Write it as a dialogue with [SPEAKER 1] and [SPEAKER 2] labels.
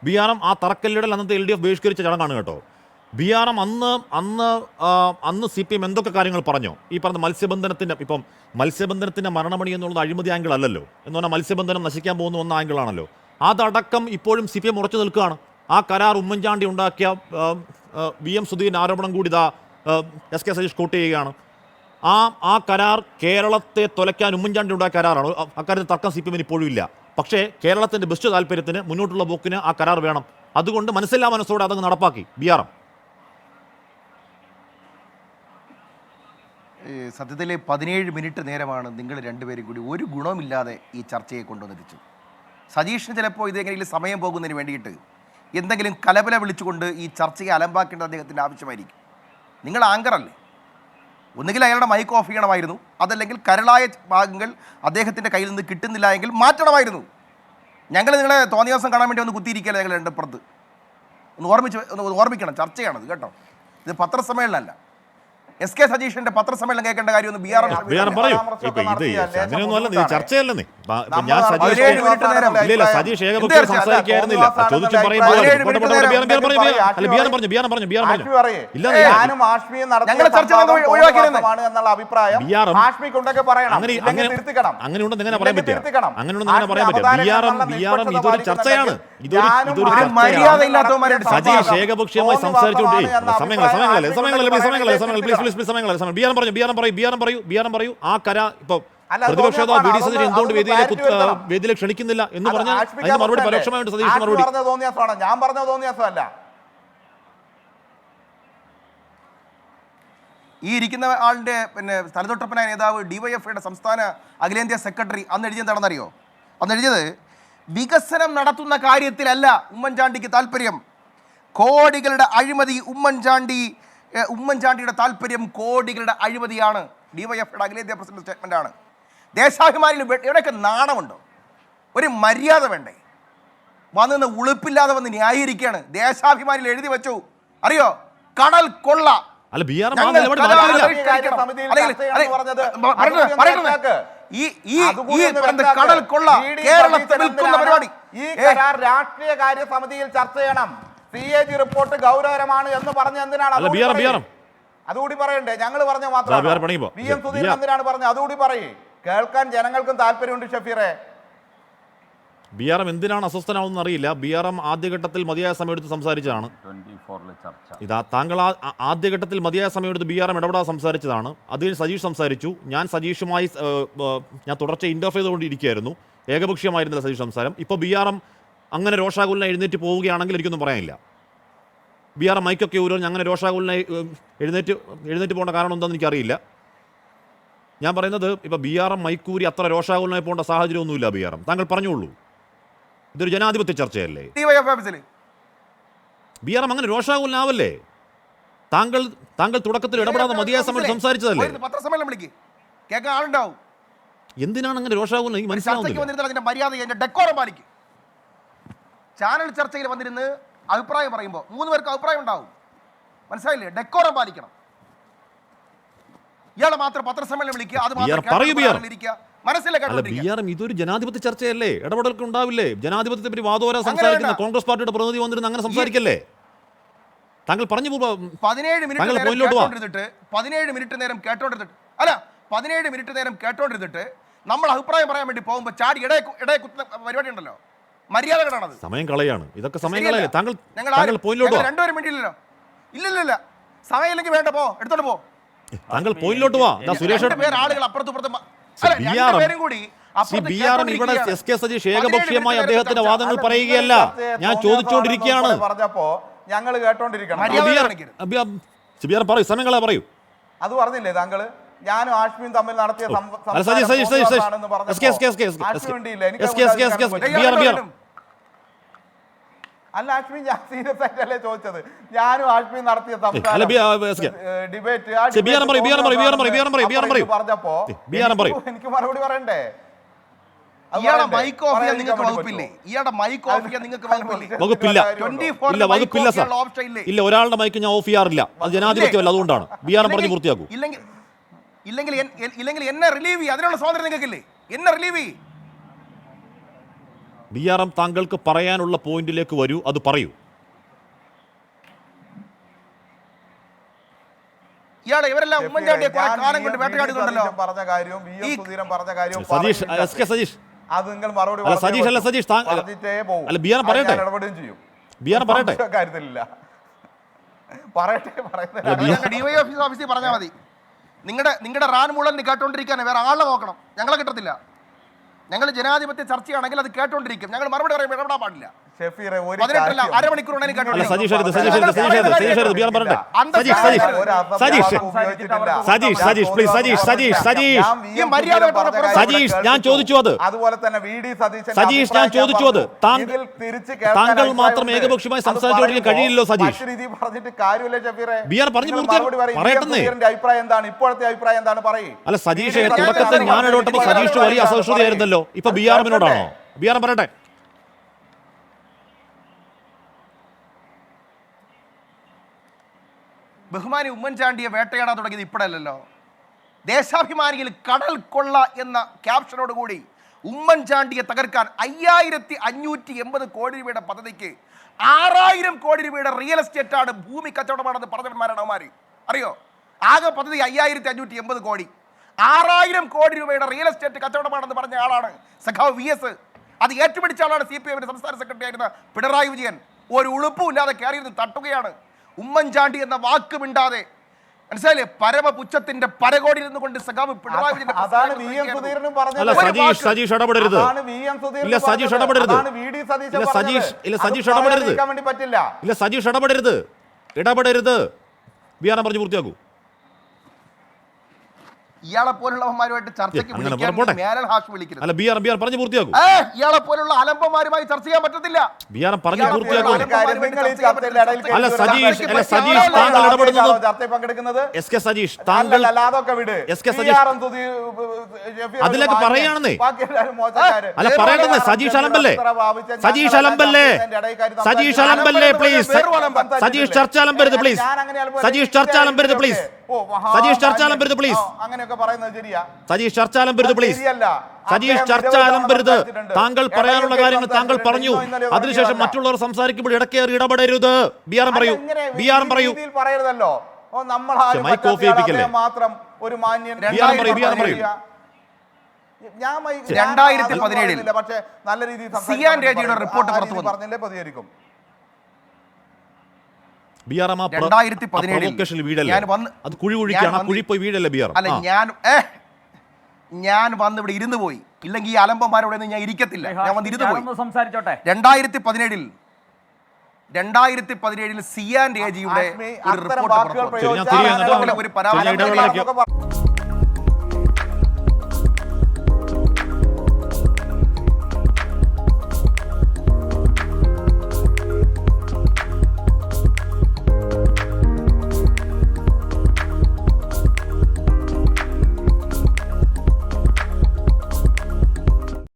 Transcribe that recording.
[SPEAKER 1] B R M ആ തറക്കല്ലിടൽ അന്നത്തെ LDF ബഹിഷ്കരിച്ച ചടങ്ങാണ് കേട്ടോ. ബി ആർ എം അന്ന് CPM എന്തൊക്കെ കാര്യങ്ങൾ പറഞ്ഞോ, ഈ പറഞ്ഞ മത്സ്യബന്ധനത്തിൻ്റെ, ഇപ്പം മത്സ്യബന്ധനത്തിൻ്റെ മരണമണി എന്നുള്ളത് അഴിമതി ആംഗിൾ അല്ലല്ലോ, എന്ന് പറഞ്ഞാൽ മത്സ്യബന്ധനം നശിക്കാൻ പോകുന്ന ഒന്ന ആംഗിളാണല്ലോ. അതടക്കം ഇപ്പോഴും CPM ഉറച്ചു നിൽക്കുകയാണ്. ആ കരാർ ഉമ്മൻചാണ്ടി ഉണ്ടാക്കിയ VM സുധീരൻ ആരോപണം കൂടി ഇതാ SK സതീഷ് കോട്ട് ചെയ്യുകയാണ്. ആ കരാർ കേരളത്തെ തുലയ്ക്കാൻ ഉമ്മൻചാണ്ടി ഉണ്ടാക്കിയ കരാറാണ്. അക്കാര്യത്തിൽ തർക്കം CPM ഇപ്പോഴും ഇല്ല. പക്ഷേ കേരളത്തിൻ്റെ ബെസ്റ്റ് താല്പര്യത്തിന് മുന്നോട്ടുള്ള പോക്കിന് ആ കരാർ വേണം. അതുകൊണ്ട് മനസ്സില്ലാ മനസ്സോടെ അതങ്ങ് നടപ്പാക്കി BRM.
[SPEAKER 2] സത്യത്തിൽ 17 മിനിറ്റ് നേരമാണ് നിങ്ങൾ രണ്ടുപേരും കൂടി ഒരു ഗുണമില്ലാതെ ഈ ചർച്ചയെ കൊണ്ടുവന്നിരിച്ചു. സതീഷിന് ചിലപ്പോൾ ഇതെങ്ങനെയെങ്കിലും സമയം പോകുന്നതിന് വേണ്ടിയിട്ട് എന്തെങ്കിലും കലബല വിളിച്ചുകൊണ്ട് ഈ ചർച്ചയെ അലമ്പാക്കേണ്ടത് അദ്ദേഹത്തിൻ്റെ ആവശ്യമായിരിക്കും. നിങ്ങൾ ആങ്കറല്ലേ, ഒന്നുകിൽ അയാളുടെ മൈക്ക് ഓഫ് ചെയ്യണമായിരുന്നു, അതല്ലെങ്കിൽ കരളായ ഭാഗങ്ങൾ അദ്ദേഹത്തിൻ്റെ കയ്യിൽ നിന്ന് കിട്ടുന്നില്ല എങ്കിൽ മാറ്റണമായിരുന്നു. ഞങ്ങൾ നിങ്ങളെ തോന്നിയ ദിവസം കാണാൻ വേണ്ടി ഒന്ന് കുത്തിയിരിക്കുകയല്ല ഞങ്ങൾ എൻ്റെ അപ്പുറത്ത്. ഒന്ന് ഓർമ്മിക്കണം, ചർച്ചയാണത് കേട്ടോ, ഇത് പത്രസമ്മേളനമല്ല. SK സതീഷിന്റെ പത്രസമ്മേളനം കേൾക്കേണ്ട കാര്യമൊന്നും
[SPEAKER 1] ചർച്ചയല്ലെന്നേ. ഞാൻ സതീഷ് ഏകപക്ഷീയ സംസാരിക്കായിരുന്നില്ല. ചോദിച്ചു പറയുമ്പോൾ അങ്ങനെ ഉണ്ടെന്ന് എങ്ങനെ പറയാൻ പറ്റുക? അങ്ങനെ ഉണ്ടെന്ന് എങ്ങനെ പറയാൻ പറ്റുക? BRM ഇതൊരു ചർച്ചയാണ്. സതീഷ് ഏകപക്ഷീയമായി സംസാരിച്ചുകൊണ്ട് പറയൂ. ആ കര ഇപ്പൊ പ്രതിപക്ഷ എന്തുകൊണ്ട് വേദിയിലേക്ക് ക്ഷണിക്കുന്നില്ല എന്ന് പറഞ്ഞാൽ അതിന് മറുപടി പരോക്ഷമായിട്ട് സതീഷ് മറുപടി.
[SPEAKER 3] ഞാൻ പറഞ്ഞ തോന്നിയാസമല്ല.
[SPEAKER 2] ഈ ഇരിക്കുന്ന ആളിന്റെ പിന്നെ തലതൊട്ടപ്പനായ നേതാവ് DYFIയുടെ സംസ്ഥാന അഖിലേന്ത്യാ സെക്രട്ടറി അന്ന് എഴുതിയതാണെന്നറിയോ? അന്ന് എഴുതിയത് വികസനം നടത്തുന്ന കാര്യത്തിലല്ല ഉമ്മൻചാണ്ടിക്ക് താല്പര്യം, കോടികളുടെ അഴിമതി. ഉമ്മൻചാണ്ടിയുടെ താല്പര്യം കോടികളുടെ അഴിമതിയാണ്. DYFIയുടെ അഖിലേന്ത്യാ പ്രസിഡന്റ് സ്റ്റേറ്റ്മെൻ്റാണ്. ദേശാഭിമാനിയിൽ എവിടെയൊക്കെ നാണമുണ്ടോ? ഒരു മര്യാദ വേണ്ടേ? വന്ന് ഉളുപ്പില്ലാതെ വന്ന് ന്യായീകരിക്കുകയാണ്. ദേശാഭിമാനിയിൽ എഴുതി വെച്ചു, അറിയോ, കടൽ കൊള്ള. കടൽ കൊള്ള കേരളത്തിൽ വിൽക്കുന്ന പരിപാടി
[SPEAKER 3] ഈ കരാർ രാഷ്ട്രീയ കാര്യ സമിതിയിൽ ചർച്ച ചെയ്യണം. CAG റിപ്പോർട്ട് ഗൗരവകരമാണ് എന്ന് പറഞ്ഞ എന്തിനാണ്? അതുകൂടി പറയണ്ടേ? ഞങ്ങൾ പറഞ്ഞ മാത്രം VM സുധീരൻ എന്തിനാണ് പറഞ്ഞത്? അതുകൂടി പറയേ, കേൾക്കാൻ ജനങ്ങൾക്കും താല്പര്യമുണ്ട്. ഷഫീറെ,
[SPEAKER 1] BRM എന്തിനാണ് അസ്വസ്ഥനാവുന്ന അറിയില്ല. BRM ആദ്യഘട്ടത്തിൽ മതിയായ സമയമെടുത്ത് സംസാരിച്ചതാണ്. ഇതാ താങ്കൾ ആദ്യഘട്ടത്തിൽ മതിയായ സമയമെടുത്ത് BRM ഇടപെടാതെ സംസാരിച്ചതാണ്. അതിന് സതീഷ് സംസാരിച്ചു. ഞാൻ സതീഷുമായി തുടർച്ച ഇന്റർഫിയർ ചെയ്തുകൊണ്ടിരിക്കുകയായിരുന്നു. ഏകപക്ഷീയമായിരുന്നില്ല സതീഷ് സംസാരം. ഇപ്പോൾ BRM അങ്ങനെ രോഷാകുലനെ എഴുന്നേറ്റ് പോവുകയാണെങ്കിൽ എനിക്കൊന്നും പറയാനില്ല. BRM മൈക്കൊക്കെ ഊരുന്ന അങ്ങനെ രോഷാകുലനെ എഴുന്നേറ്റ് പോകേണ്ട കാരണം എന്താണെന്ന് എനിക്കറിയില്ല. ഞാൻ പറയുന്നത് ഇപ്പോൾ BRM മൈക്കൂരി അത്ര രോഷാകുലനായി പോകേണ്ട സാഹചര്യമൊന്നുമില്ല. BRM താങ്കൾ പറഞ്ഞോളൂ, ഇതൊരു ജനാധിപത്യ ചർച്ചയല്ലേ? BRM അങ്ങനെ രോഷാകുലനാവല്ലേ? താങ്കൾ തുടക്കത്തിൽ ഇടപെടാതെ മതിയായ സമയം സംസാരിച്ചതല്ലേ? എന്തിനാണ് അങ്ങനെ രോഷാകുലൻ? ഈ മനസ്സിലാവുന്നില്ല.
[SPEAKER 2] ചാനൽ ചർച്ചയിൽ വന്നിരുന്ന് അഭിപ്രായം പറയുമ്പോൾ 3 പേർക്ക് അഭിപ്രായം ഉണ്ടാവും, മനസ്സിലായില്ലേ? ഡെക്കോറം പാലിക്കണം. ഇയാളെ മാത്രം പത്രസമ്മേളനം വിളിക്കുക, അത്
[SPEAKER 1] BRM ഇതൊരു ജനാധിപത്യ ചർച്ചയല്ലേ? ഇടപെടലൊക്കെ ഉണ്ടാവില്ലേ? ജനാധിപത്യത്തെ പറ്റി വാദോര സംസാരിക്കുന്ന കോൺഗ്രസ് പാർട്ടിയുടെ പ്രതിനിധി വന്നിരുന്ന് അങ്ങനെ സംസാരിക്കല്ലേ? താങ്കൾ പറഞ്ഞു
[SPEAKER 2] 17 മിനിറ്റ് നേരം കേട്ടോണ്ടിരുന്നിട്ട് നമ്മൾ അഭിപ്രായം പറയാൻ വേണ്ടി പോകുമ്പോൾ ചാടി ഇടയെ കുത്തുന്ന പരിപാടി ഉണ്ടല്ലോ, മര്യാദകളാണത്.
[SPEAKER 1] സമയം കളയാണ്, ഇതൊക്കെ സമയം കളയല്ലേ? താങ്കൾ പോയിന്റിലോട്ട് വാ.
[SPEAKER 2] രണ്ടുപേരും വേണ്ടിയില്ലല്ലോ. ഇല്ല സമയമില്ലെങ്കിൽ വേണ്ട, പോ, എടുത്തോണ്ട് പോ.
[SPEAKER 1] താങ്കൾ പോയിന്റിലോട്ട് വാ. സുരേഷ്
[SPEAKER 2] ആളുകൾ അപ്പുറത്തും
[SPEAKER 1] BRM ഇവിടെ SK സതീഷ് ഏകപക്ഷീയമായി അദ്ദേഹത്തിന്റെ വാദങ്ങൾ പറയുകയല്ല, ഞാൻ ചോദിച്ചുകൊണ്ടിരിക്കുകയാണ്.
[SPEAKER 3] പറഞ്ഞപ്പോ ഞങ്ങൾ കേട്ടോണ്ടിരിക്കണം.
[SPEAKER 1] പറയൂ, സമയങ്ങളെ പറയൂ.
[SPEAKER 3] അത് പറഞ്ഞില്ലേ താങ്കള്? ഞാനും ആഷ്മിയും തമ്മിൽ നടത്തിയ അല്ല, ആഷ്മി ഞാൻ സീരിയസ് ആയിട്ടല്ലേ ചോദിച്ചത്. ഞാനും ആഷ്മിയും നടത്തിയ ഡിബേറ്റ് പറഞ്ഞപ്പോ എനിക്ക് മറുപടി പറയണ്ടേ?
[SPEAKER 1] ഇല്ല, ഒരാളുടെ മൈക്ക് ഞാൻ ഓഫ് ചെയ്യാറില്ല. അത് ജനാധിപത്യമല്ല, അതുകൊണ്ടാണ്. BRM പറഞ്ഞു പൂർത്തിയാക്കൂ.
[SPEAKER 2] ഇല്ലെങ്കിൽ എന്നെ റിലീവ് ചെയ്യും, അതിനുള്ള സ്വാതന്ത്ര്യം നിങ്ങൾക്കില്ലേ? എന്നെ റിലീവ് ചെയ്യും.
[SPEAKER 1] BRM താങ്കൾക്ക് പറയാനുള്ള പോയിന്റിലേക്ക് വരൂ, അത് പറയൂ.
[SPEAKER 2] ഇയാളെ ഇവരെല്ലാം ഉമ്മൻചാണ്ടിയെ കുറെ കാലം കൊണ്ട് വേട്ടയാടുന്നുണ്ടല്ലോ.
[SPEAKER 3] പറഞ്ഞ കാര്യവും സുധീരൻ പറഞ്ഞ കാര്യവും
[SPEAKER 1] സതീഷ് സതീഷ്
[SPEAKER 3] അത് നിങ്ങൾ മറുപടി
[SPEAKER 1] സതീഷ് അല്ല സതീഷ്
[SPEAKER 3] പറഞ്ഞിട്ടേ പോകും.
[SPEAKER 1] അല്ല BRM പറയട്ടെ,
[SPEAKER 3] ഇടപെടുകയും ചെയ്യും.
[SPEAKER 1] BRM പറയട്ടെ,
[SPEAKER 3] കാര്യത്തിലില്ല പറയട്ടെ
[SPEAKER 2] ഡിവൈഎഫ്ഐ ഓഫീസിൽ പറഞ്ഞാൽ മതി. നിങ്ങളുടെ റാൻ മുളൻ കേട്ടോണ്ടിരിക്കാനേ വേറെ ആളെ നോക്കണം. ഞങ്ങളെ കിട്ടത്തില്ല. ഞങ്ങൾ ജനാധിപത്യ ചർച്ചയാണെങ്കിൽ അത് കേട്ടോണ്ടിരിക്കും. ഞങ്ങൾ മറുപടി പറയുമ്പോൾ ഇടപെടാൻ പാടില്ല. അരമണിക്കൂർ
[SPEAKER 1] സജീഷ് BRM പറയട്ടെ. സജീഷ് ഞാൻ ചോദിച്ചു അത്.
[SPEAKER 3] അതുപോലെ തന്നെ
[SPEAKER 1] സജീഷ് ഞാൻ ചോദിച്ചു അത്. താങ്കൾ മാത്രം ഏകപക്ഷീയമായി സംസാരിച്ചു കഴിയില്ലോ സജീഷ്. BRM പറഞ്ഞു പറയട്ടെ.
[SPEAKER 3] അഭിപ്രായം എന്താണ്? ഇപ്പോഴത്തെ അഭിപ്രായം എന്താണ് പറയേ?
[SPEAKER 1] അല്ല സജീഷ് തുടക്കത്തിൽ ഞാൻ ഇടപെട്ടപ്പോൾ സജീഷ് വലിയ അസഹിഷ്ണുതയായിരുന്നല്ലോ. ഇപ്പൊ BRMനോടാണോ? BRM പറയട്ടെ.
[SPEAKER 2] ബഹുമാനി ഉമ്മൻചാണ്ടിയെ വേട്ടയാടാൻ തുടങ്ങിയത് ഇപ്പോഴല്ലല്ലോ. ദേശാഭിമാനിയിൽ കടൽ കൊള്ള എന്ന ക്യാപ്ഷനോട് കൂടി ഉമ്മൻചാണ്ടിയെ തകർക്കാൻ 5580 കോടി രൂപയുടെ പദ്ധതിക്ക് 6000 കോടി രൂപയുടെ റിയൽ എസ്റ്റേറ്റാണ്, ഭൂമി കച്ചവടമാണെന്ന് പറഞ്ഞവന്മാരാണ് അവന്മാർ. അറിയോ? ആകെ പദ്ധതി 5580 കോടി. 6000 കോടി രൂപയുടെ റിയൽ എസ്റ്റേറ്റ് കച്ചവടമാണെന്ന് പറഞ്ഞ ആളാണ് സഖാവ് VS. അത് ഏറ്റുപിടിച്ച ആളാണ് CPM സംസ്ഥാന സെക്രട്ടറി ആയിരുന്ന പിണറായി വിജയൻ. ഒരു ഉളുപ്പും ഇല്ലാതെ കയറിയിരുന്ന് തട്ടുകയാണ്. ഉമ്മൻചാണ്ടി എന്ന വാക്ക് മിണ്ടാതെ, മനസ്സിലായില്ലേ? പരമപുച്ഛത്തിന്റെ പരകോടിയിൽ നിന്നുകൊണ്ട് സഖാവ് പിണറായി വിജയൻ
[SPEAKER 1] സജീഷ് ഇടപെടരുത്. ഇല്ല സജീഷ് ഇടപെടരുത്. സജീഷ് ഇടപെടരുത്. BRM പറഞ്ഞു പൂർത്തിയാക്കൂ.
[SPEAKER 2] ഇയാളെ പോലുള്ളവന്മാരുമായിട്ട് ചർച്ചയ്ക്ക് വിളിക്കരുത്.
[SPEAKER 1] അല്ല BRM പറഞ്ഞു പൂർത്തിയാക്കൂ.
[SPEAKER 2] ഇയാളെ പോലുള്ള അലമ്പന്മാരുമായി ചർച്ച ചെയ്യാൻ പറ്റത്തില്ല.
[SPEAKER 1] BRM പറഞ്ഞു പൂർത്തിയാക്കൂ. അല്ല സജീഷ് താങ്കൾ ഇടപെടുന്നത് SK സജീഷ് താങ്കൾ SK സജീഷ് അതിലേക്ക് പറയാണെന്നേ. അല്ല പറയട്ടെ. സജീഷ് അലമ്പല്ലേ പ്ലീസ്. സജീഷ് ചർച്ച അലമ്പരുത് പ്ലീസ്. സജീഷ് ചർച്ച അലമ്പരുത് പ്ലീസ്. സജീഷ് ചർച്ച അലമ്പരുത് പ്ലീസ്. സജീഷ് ചർച്ച അലമ്പരുത് പ്ലീസ്. സജീഷ് ചർച്ച അലമ്പരുത്. താങ്കൾ പറയാനുള്ള കാര്യങ്ങൾ താങ്കൾ പറഞ്ഞു. അതിനുശേഷം മറ്റുള്ളവർ സംസാരിക്കുമ്പോൾ ഇടക്കേറി ഇടപെടരുത്. BRM പറയൂ. BRM പറയൂ. മൈക്ക് ഓഫ് ചെയ്യിപ്പിക്കല്ലേ. BRM പറയൂ.
[SPEAKER 2] 2017
[SPEAKER 3] പക്ഷേ നല്ല രീതിയിൽ
[SPEAKER 2] സിയാൻ രേജിയുടെ റിപ്പോർട്ട് പുറത്തു വന്നു.
[SPEAKER 3] പറഞ്ഞില്ലേ പ്രതികരിക്കും.
[SPEAKER 1] BRM വീടല്ലേ? അത് കുഴി കുഴിക്കാണ്. കുഴി പോയി വീടല്ലേ BRM?
[SPEAKER 2] അല്ല ഞാൻ വന്ന് ഇവിടെ ഇരുന്ന് പോയി. ഇല്ലെങ്കിൽ ഈ അലമ്പന്മാരോടെ ഞാൻ ഇരിക്കത്തില്ല. ഞാൻ വന്ന് ഇരുന്ന് പോയി. 2017 സിയാൻ രേജിയുടെ ഒരു റിപ്പോർട്ട്, ഒരു പരാമർശം